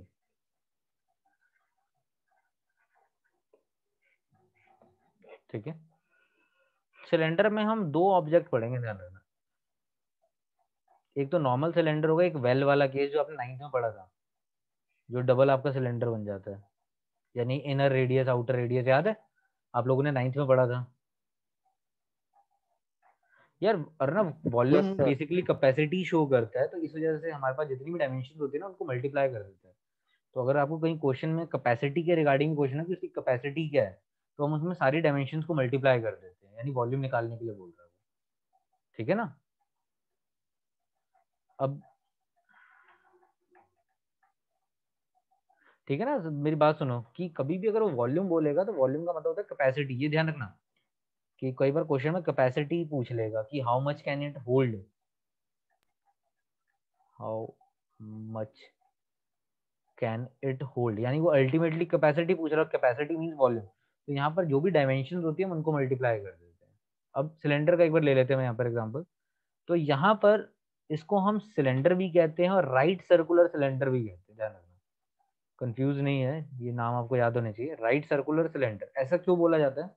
ठीक है, सिलेंडर में हम दो ऑब्जेक्ट पढ़ेंगे, ध्यान रखना। एक तो नॉर्मल सिलेंडर होगा, एक वेल वाला केस जो आपने 9th में पढ़ा था, जो डबल आपका सिलेंडर बन जाता है, यानी इनर रेडियस आउटर रेडियस, याद है? आप लोगों ने 9th में पढ़ा था यार। और ना yes volume sir. Basically capacity show करता है, तो इस वजह से हमारे पास जितनी भी डायमेंशन होती है ना, उनको मल्टीप्लाई कर देता है। तो अगर आपको कहीं क्वेश्चन में कैपेसिटी के रिगार्डिंग क्वेश्चन है कि उसकी कैपेसिटी क्या है, तो हम उसमें सारी डायमेंशन को मल्टीप्लाई कर देते हैं, यानी वॉल्यूम निकालने के लिए बोल रहा हूँ, ठीक है ना? अब ठीक है ना। मेरी बात सुनो कि कभी भी अगर वो वॉल्यूम बोलेगा तो वॉल्यूम का मतलब होता है कैपेसिटी, ये ध्यान रखना कि कई बार क्वेश्चन में कैपेसिटी पूछ लेगा कि how much can it hold, how much can it hold, यानी वो अल्टीमेटली कैपेसिटी पूछ रहा है, कैपेसिटी मींस वॉल्यूम। तो यहाँ पर जो भी डायमेंशन होती है हम उनको मल्टीप्लाई कर देते हैं। अब सिलेंडर का एक बार ले लेते हैं मैं यहाँ पर एग्जांपल। तो यहाँ पर इसको हम सिलेंडर भी कहते हैं और राइट सर्कुलर सिलेंडर भी कहते हैं, ध्यान रखना, कंफ्यूज नहीं है, ये नाम आपको याद होने चाहिए। राइट सर्कुलर सिलेंडर ऐसा क्यों बोला जाता है?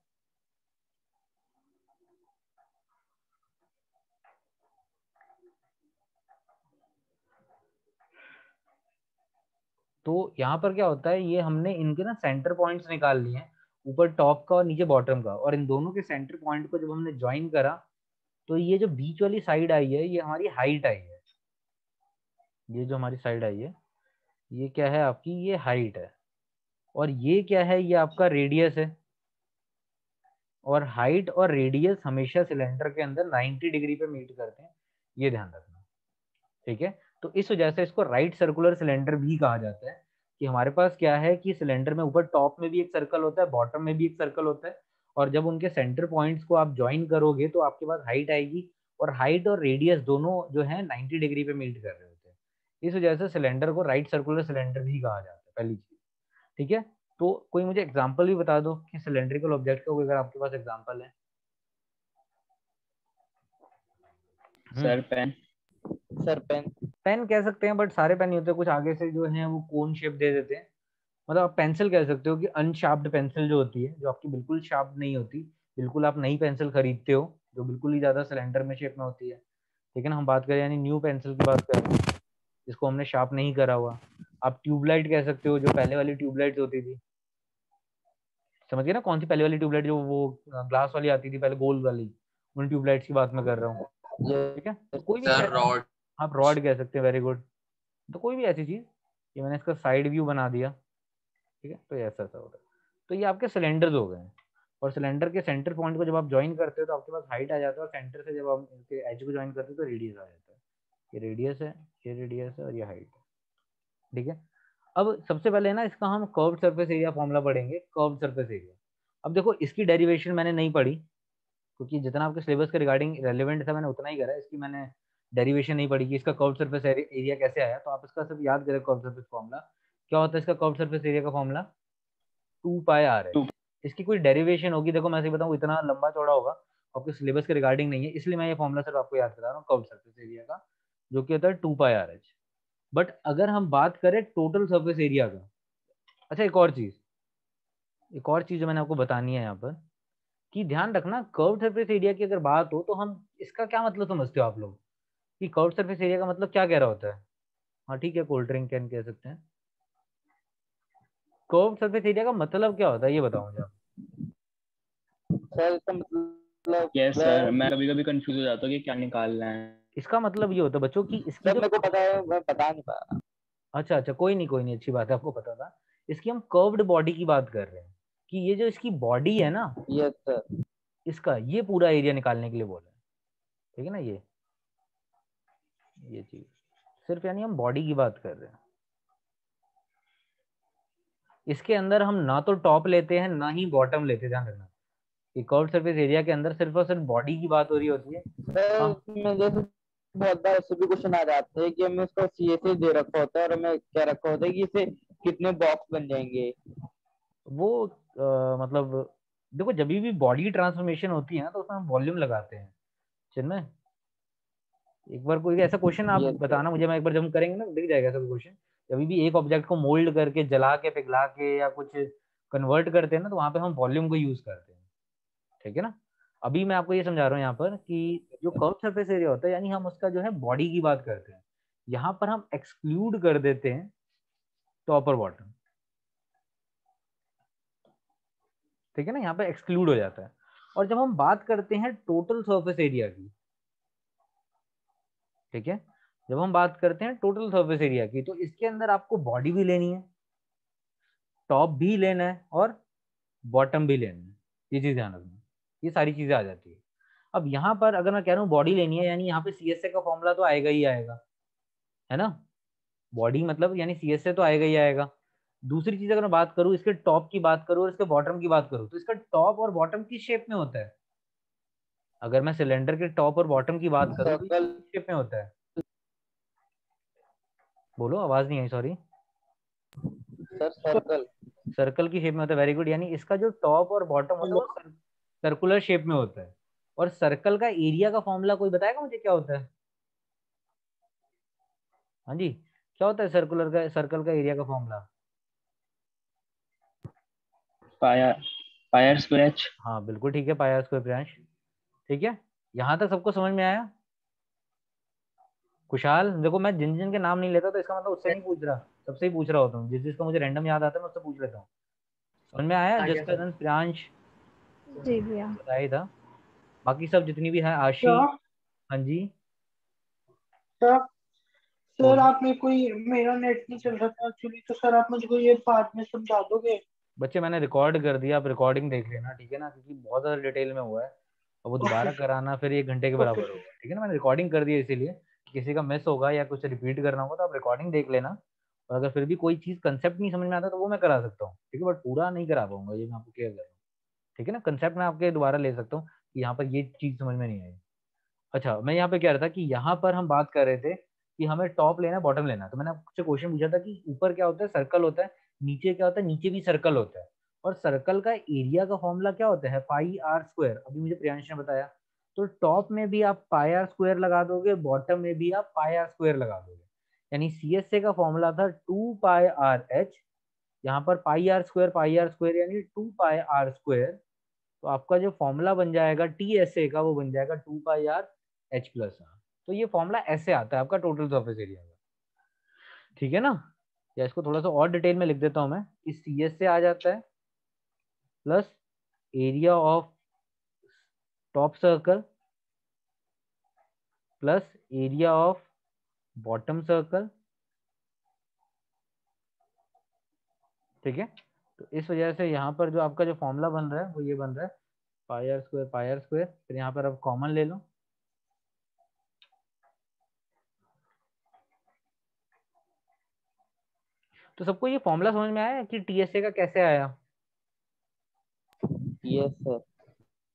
तो यहाँ पर क्या होता है, ये हमने इनके ना सेंटर पॉइंट्स निकाल लिए हैं, ऊपर टॉप का और नीचे बॉटम का, और इन दोनों के सेंटर पॉइंट को जब हमने ज्वाइन करा तो ये जो बीच वाली साइड आई है ये हमारी हाइट आई है। ये जो हमारी साइड आई है ये क्या है आपकी, ये हाइट है। और ये क्या है, ये आपका रेडियस है। और हाइट और रेडियस हमेशा सिलेंडर के अंदर 90 डिग्री पे मीट करते हैं, ये ध्यान रखना। ठीक है, तो इस वजह से इसको राइट सर्कुलर सिलेंडर भी कहा जाता है कि हमारे पास क्या है कि सिलेंडर में ऊपर टॉप में भी एक सर्कल होता है, बॉटम में भी एक सर्कल होता है, और जब उनके सेंटर पॉइंट्स को आप ज्वाइन करोगे तो आपके पास हाइट आएगी, और हाइट और रेडियस दोनों जो है 90 डिग्री पे मीट कर रहे होते हैं। इस वजह से सिलेंडर को राइट सर्कुलर सिलेंडर भी कहा जाता है, पहली चीज। ठीक है, तो कोई मुझे एग्जाम्पल भी बता दो कि सिलेंड्रिकल ऑब्जेक्ट का, कोई अगर आपके पास एग्जाम्पल है। Sir pen. Sir pen. Pen कह सकते हैं, बट सारे पेन नहीं होते, कुछ आगे से जो है वो कोन शेप दे देते हैं। मतलब आप पेंसिल कह सकते हो कि अनशार्प्ड पेंसिल जो होती है, जो आपकी बिल्कुल शार्प नहीं होती, बिल्कुल आप नई पेंसिल खरीदते हो जो बिल्कुल ही ज्यादा सिलेंडर में शेप में होती है। ठीक है ना, हम बात करें यानी न्यू पेंसिल की बात कर रहे हैं, जिसको हमने शार्प नहीं करा हुआ। आप ट्यूबलाइट कह सकते हो, जो पहले वाली ट्यूबलाइट होती थी, समझ गए ना कौन सी पहले वाली ट्यूबलाइट, जो वो ग्लास वाली आती थी पहले, गोल वाली, उन ट्यूबलाइट्स की बात मैं कर रहा हूँ। ठीक है, तो कोई भी सर रॉड। आप रॉड कह सकते हैं, वेरी गुड। तो कोई भी ऐसी चीज कि मैंने इसका साइड व्यू बना दिया। ठीक है, तो ये ऐसा होता है। तो ये आपके सिलेंडर्स हो गए हैं, और सिलेंडर के सेंटर पॉइंट को जब आप ज्वाइन करते हो तो आपके पास हाइट आ जाता है, और सेंटर से जब आप इनके एज को ज्वाइन करते हो तो रेडियस आ जाता है। ये रेडियस है, ये रेडियस है, और ये हाइट है। ठीक है, अब सबसे पहले ना इसका हम कर्व्ड सरफेस एरिया फॉर्मूला पढ़ेंगे, कर्व्ड सरफेस एरिया। अब देखो इसकी डेरिवेशन मैंने नहीं पढ़ी, क्योंकि जितना आपके सिलेबस के रिगार्डिंग रेलेवेंट था मैंने उतना ही करा, इसकी मैंने डेरिवेशन नहीं पढ़ी कि इसका कर्व्ड सरफेस एरिया कैसे आया। तो आप इसका सिर्फ याद करें, कर्व्ड सरफेस फॉर्मूला क्या होता है, इसका कर्व्ड सरफेस एरिया का फॉर्मूला 2πr है। इसकी कोई डेरिवेशन होगी, देखो मैं ऐसे बताऊं, इतना लंबा चौड़ा होगा, आपके सिलेबस के रिगार्डिंग नहीं है, इसलिए मैं ये फॉर्मूला सिर्फ आपको याद करा रहा हूँ कर्व्ड सरफेस एरिया का, जो कि होता है 2πrh। बट अगर हम बात करें टोटल सरफेस एरिया का, अच्छा एक और चीज जो मैंने आपको बतानी है यहाँ पर, कि ध्यान रखना कर्व्ड सरफेस एरिया की अगर बात हो तो हम इसका क्या मतलब समझते हो आप लोग, कि कर्व्ड सरफेस एरिया का मतलब क्या कह रहा होता है? हाँ ठीक है, कोल्ड ड्रिंक कैन कह सकते हैं। कर्व्ड सरफेस एरिया का मतलब क्या होता है ये बताओ मुझे आप। सर इसका मतलब यस सर, मैं कभी कभी कंफ्यूज हो जाता हूँ कि क्या निकालना है। इसका मतलब ये होता है बच्चों की इसकी सर जो, मेरे को पता है, मैं बता नहीं पा रहा। अच्छा कोई नहीं, अच्छी बात है आपको पता था। इसकी हम कर्व्ड बॉडी की बात कर रहे हैं, कि ये जो इसकी बॉडी है ना, यस सर। इसका ये पूरा एरिया निकालने के लिए बोला है। ठीक है ना, ये चीज सिर्फ यानी हम बॉडी की बात कर रहे हैं। इसके अंदर हम ना तो टॉप लेते हैं ना ही बॉटम लेते हैं, ध्यान रखना कि कर्व्ड सरफेस एरिया के अंदर सिर्फ और सिर्फ बॉडी की बात हो रही होती है। सर इसमें जैसे बहुत बार ऐसे भी क्वेश्चन आ जाते हैं कि हमें इसका सी से दे रखा होता है और हमें क्या रखा होता है कि इसे कितने बॉक्स बन जाएंगे। वो मतलब देखो जब भी बॉडी ट्रांसफॉर्मेशन होती है ना तो उसमें हम वॉल्यूम लगाते हैं। चिन्मय, एक बार कोई ऐसा क्वेश्चन आप Yes, बताना मुझे, मैं एक बार जब हम करेंगे ना दिख जाएगा ऐसा क्वेश्चन। जब भी एक ऑब्जेक्ट को मोल्ड करके जला के पिघला के या कुछ कन्वर्ट करते हैं ना, तो वहां पे हम वॉल्यूम को यूज करते हैं। ठीक है ना, अभी मैं आपको ये समझा रहा हूँ यहाँ पर कि जो कर्व सरफेस एरिया होता है यानी हम उसका जो है बॉडी की बात करते हैं, यहाँ पर हम एक्सक्लूड कर देते हैं टॉप और बॉटम। ठीक है ना, यहाँ पे एक्सक्लूड हो जाता है। और जब हम बात करते हैं टोटल सरफेस एरिया की, ठीक है, जब हम बात करते हैं टोटल सरफेस एरिया की, तो इसके अंदर आपको बॉडी भी लेनी है, टॉप भी लेना है, और बॉटम भी लेना है। ये चीज ध्यान रखना, ये सारी चीजें आ जाती है। अब यहाँ पर अगर मैं कह रहा हूँ बॉडी लेनी है, यानी यहाँ पे CSA का फॉर्मूला तो आएगा ही आएगा, है ना। बॉडी मतलब यानी CSA तो आएगा ही आएगा। दूसरी चीज अगर मैं बात करूँ, इसके टॉप की बात करूँ और इसके बॉटम की बात करूँ, तो इसका टॉप और बॉटम किस शेप में होता है? अगर मैं सिलेंडर के टॉप और बॉटम की बात करूँ तो ये सर्कल किस शेप में होता है? बोलो, आवाज नहीं आई, सॉरी। Sir, circle. सर्कल की शेप में होता है, वेरी गुड। यानी इसका जो टॉप और बॉटम होता है वो सर्कुलर शेप में होता है। और सर्कल का एरिया का फॉर्मूला कोई बताएगा मुझे क्या होता है? हाँ जी, क्या होता है सर्कल का एरिया का फॉर्मूला? Pier square h। हाँ बिल्कुल ठीक है, पाई आर स्क्वायर प्रियांश। ठीक है, यहाँ तक सबको समझ में आया? खुशहाल, देखो मैं जिन जिन के नाम नहीं लेता तो इसका मतलब उससे नहीं पूछ रहा, सबसे ही पूछ रहा होता हूँ। जिस जिसका मुझे रैंडम याद आता है मैं उससे पूछ लेता हूँ। समझ में आया? जसका प्रियांश जी भैया। बताया ही था। बाकी सब जितनी भी है, आशी। क्या हाँ जी, क्या सर, बोलो। आप मेरे को मेरा नेट नहीं चल रहा था एक्चुअली, तो सर आप मुझे को ये बाद में समझा दोगे? बच्चे मैंने रिकॉर्ड कर दिया, आप रिकॉर्डिंग देख लेना, ठीक है ना, क्योंकि बहुत ज्यादा डिटेल में हुआ है और वो ओके दोबारा कराना फिर 1 घंटे के ओके बराबर होगा, ठीक है ना। मैंने रिकॉर्डिंग कर दिया इसीलिए कि किसी का मिस होगा या कुछ रिपीट करना होगा तो आप रिकॉर्डिंग देख लेना। और अगर फिर भी कोई चीज कंसेप्ट नहीं समझ में आता तो वो मैं करा सकता हूँ, ठीक है, बट पूरा नहीं करा पाऊंगा, ये मैं आपको क्लियर कर रहा हूँ। ठीक है ना, कंसेप्ट मैं आपके दोबारा ले सकता हूँ कि यहाँ पर ये चीज समझ में नहीं आई। अच्छा, मैं यहाँ पे कह रहा था कि यहाँ पर हम बात कर रहे थे कि हमें टॉप लेना है बॉटम लेना है, तो मैंने आपसे क्वेश्चन पूछा था कि ऊपर क्या होता है, सर्कल होता है, नीचे क्या होता है, नीचे भी सर्कल होता है, और सर्कल का एरिया का फॉर्मूला क्या होता है, पाई आर स्क्वायर। अभी मुझे प्रियांश ने बताया। तो टॉप में भी आप पाई आर स्क्वायर लगा दोगे, बॉटम में भी आप पाई आर स्क्वायर लगा दोगे। यानी सी एस ए का फॉर्मूला था 2 पाई आर एच, यहाँ पर पाई आर स्क्वायर यानी 2 पाई आर स्क्वायर। तो आपका जो फॉर्मूला बन जाएगा टी एस ए का, वो बन जाएगा 2 pi R H plus are. तो ये फॉर्मूला ऐसे आता है आपका टोटल सरफेस एरिया का, ठीक है ना। या इसको थोड़ा सा और डिटेल में लिख देता हूं मैं कि सी एस से आ जाता है plus area of top circle plus area of bottom circle, ठीक है। तो इस वजह से यहाँ पर जो आपका जो फॉर्मूला बन रहा है वो ये बन रहा है पाई आर स्क्वायर। फिर यहाँ पर आप कॉमन ले लो, तो सबको ये फॉर्मूला समझ में आया कि टीएसए का कैसे आया? Yes sir.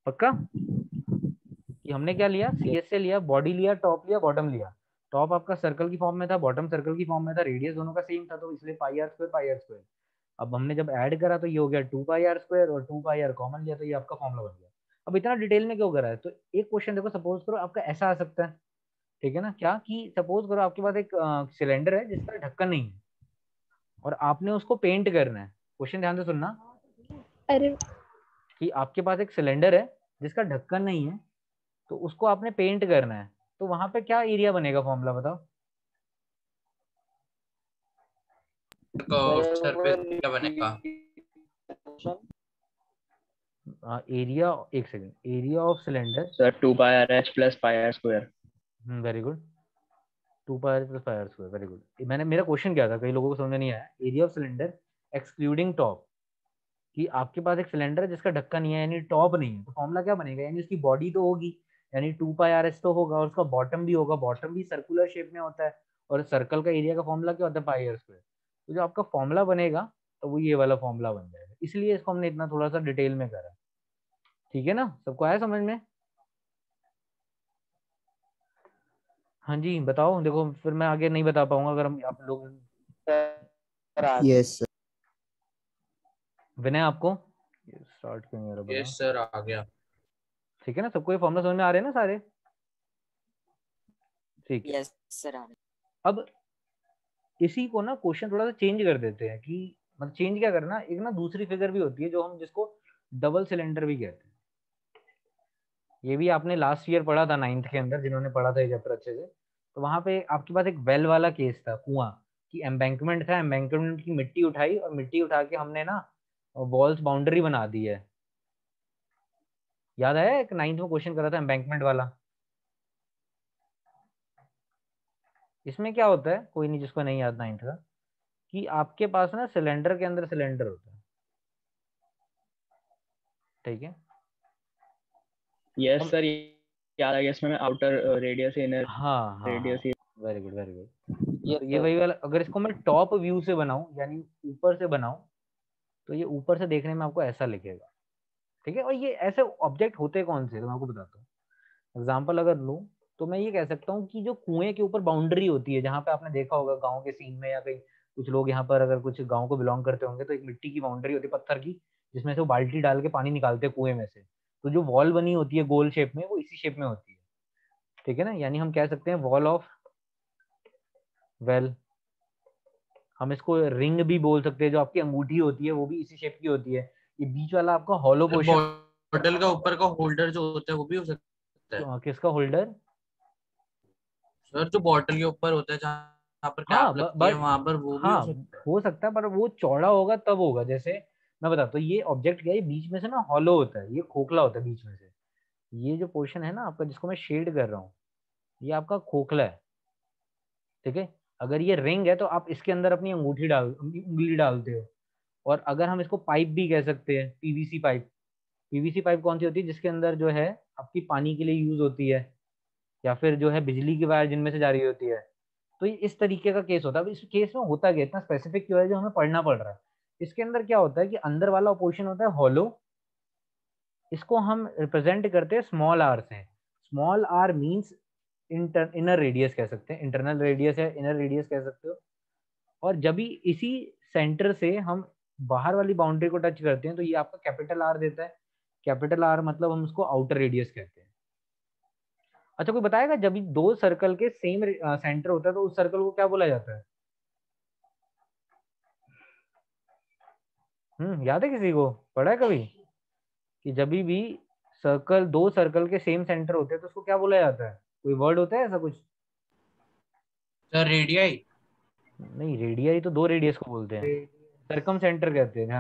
पक्का कि हमने क्या लिया, सी एस से लिया, बॉडी लिया, टॉप लिया, बॉटम लिया। टॉप आपका सर्कल की फॉर्म में था, बॉटम सर्कल की फॉर्म में था, रेडियस दोनों का सेम था, तो इसलिए pi are square pi are square. अब हमने जब ऐड करा तो ये हो गया 2 पाई आर स्क्वायर, और 2 पाई आर कॉमन लिया तो ये आपका फॉर्मूला बन गया। अब इतना डिटेल में क्यों करा है? तो एक क्वेश्चन देखो, सपोज करो आपका ऐसा आ सकता है, ठीक है ना, क्या कि सपोज करो आपके पास एक सिलेंडर है जिसका ढक्कन नहीं है और आपने उसको पेंट करना है। क्वेश्चन ध्यान से सुनना अरे कि आपके पास एक सिलेंडर है जिसका ढक्कन नहीं है, तो उसको आपने पेंट करना है, तो वहां पे क्या एरिया बनेगा, फॉर्मूला बताओ। सरफेस क्या बनेगा? एरिया, एक second, area of cylinder. Sir 2 pi R H plus pi are square. Very good, 2 pi R plus pi are square, very good. मैंने, मेरा क्वेश्चन क्या था, कई लोगों को समझ में नहीं आया। Area of cylinder excluding top, कि आपके पास एक सिलेंडर है जिसका ढक्कन नहीं है यानी टॉप नहीं है, तो फॉर्मूला क्या बनेगा, यानी उसकी बॉडी तो होगी, यानी 2 पाई आर एच तो होगा, और उसका बॉटम भी होगा, बॉटम भी सर्कुलर शेप में होता है, और सर्कल का एरिया का फॉर्मूला क्या होता है, पाई आर स्क्वायर। तो जो आपका फॉर्मूला बनेगा तो वो ये वाला फॉर्मूला बन जाएगा, इसलिए इसको हमने इतना थोड़ा सा डिटेल में करा, ठीक है ना, सबको आया समझ में? हाँ जी बताओ, देखो फिर मैं आगे नहीं बता पाऊंगा अगर हम आप लोग। Yes sir. विनय आपको स्टार्ट क्यों नहीं हो रहा, यस सर, आ गया। ठीक है ना, सबको ये फॉर्मूला समझ में आ रहे हैं ना सारे? ठीक है। Yes sir. अब इसी को ना क्वेश्चन थोड़ा सा चेंज कर देते हैं कि मतलब चेंज क्या करना, एक ना दूसरी फिगर भी होती है जो हम जिसको डबल सिलेंडर भी कहते हैं। ये भी आपने लास्ट ईयर पढ़ा था 9th के अंदर, जिन्होंने पढ़ा था ये चैप्टर अच्छे से। तो वहां पे आपके पास एक वेल वाला केस था, कुआं, कि एम्बैंकमेंट था, एम्बैंकमेंट की मिट्टी उठाई और मिट्टी उठा के हमने ना वॉल्स बाउंड्री बना दी है। याद आया, एक 9th में क्वेश्चन करा था एम्बैंकमेंट वाला। इसमें क्या होता है, कोई नहीं जिसको नहीं याद 9th का, कि आपके पास ना सिलेंडर के अंदर सिलेंडर होता है, ठीक है। यस अब सर, याद आ गया। इसमें आउटर रेडियस, इनर हाँ हाँ हाँ, radius. Very good very good. ये तो ये वही वाला, अगर इसको मैं टॉप व्यू से बनाऊं यानी ऊपर से बनाऊं तो ये ऊपर से देखने में आपको ऐसा लिखेगा, ठीक है। और ये ऐसे ऑब्जेक्ट होते कौन से, तो मैं आपको बताता हूँ। एग्जाम्पल अगर लूँ तो मैं ये कह सकता हूँ कि जो कुएं के ऊपर बाउंड्री होती है, जहाँ पे आपने देखा होगा गाँव के सीन में या कहीं कुछ लोग यहाँ पर अगर कुछ गाँव को बिलोंग करते होंगे तो एक मिट्टी की बाउंड्री होती है पत्थर की, जिसमें से वो बाल्टी डाल के पानी निकालते हैं कुएं में से। तो जो वॉल बनी होती है गोल शेप में, वो इसी शेप में होती है, ठीक है ना। यानी हम कह सकते हैं वॉल ऑफ वेल। हम इसको रिंग भी बोल सकते हैं, जो आपकी अंगूठी होती है वो भी इसी शेप की होती है। ये बीच वाला आपका हॉलो पोर्शन, बॉटल का ऊपर का होल्डर जो होता है वो भी हो सकता है किसका होल्डर? सर, जो बॉटल के ऊपर होता है जहाँ पर हाँ कैप लगती है बट वहां पर वो भी हाँ हो सकता है। हो सकता है, पर वो चौड़ा होगा तब होगा। जैसे मैं बताता हूँ, ये ऑब्जेक्ट क्या है, बीच में से ना हॉलो होता है, ये खोखला होता है बीच में से। ये जो पोर्शन है ना आपका, जिसको मैं शेड कर रहा हूँ, ये आपका खोखला है, ठीक है। अगर ये रिंग है तो आप इसके अंदर अपनी अपनी उंगली डालते हो। और अगर हम इसको पाइप भी कह सकते हैं, पीवीसी पाइप। पीवीसी पाइप कौन सी होती है, जिसके अंदर जो है आपकी पानी के लिए यूज होती है, या फिर जो है बिजली की वायर जिनमें से जा रही होती है। तो ये इस तरीके का केस होता है। अब इस केस में होता क्या, इतना स्पेसिफिक क्यों है जो हमें पढ़ना पड़ रहा है। इसके अंदर क्या होता है कि अंदर वाला पोर्शन होता है हॉलो, इसको हम रिप्रेजेंट करते हैं स्मॉल आर से। Small R means inner radius कह सकते हैं, इंटरनल रेडियस है, इनर रेडियस कह सकते हो। और जब भी इसी सेंटर से हम बाहर वाली बाउंड्री को टच करते हैं तो ये आपका कैपिटल आर देता है। कैपिटल आर मतलब हम उसको आउटर रेडियस कहते हैं। अच्छा, कोई बताएगा जब भी दो सर्कल के सेम सेंटर होता है तो उस सर्कल को क्या बोला जाता है? याद है किसी को, पढ़ा है कभी कि जब भी सर्कल, दो सर्कल के सेम सेंटर होते हैं तो उसको क्या बोला जाता है? कोई वर्ड होता है ऐसा कुछ? Sir radii. नहीं, रेडियस तो दो रेडियस को बोलते हैं, सर्कम सेंटर कहते हैं।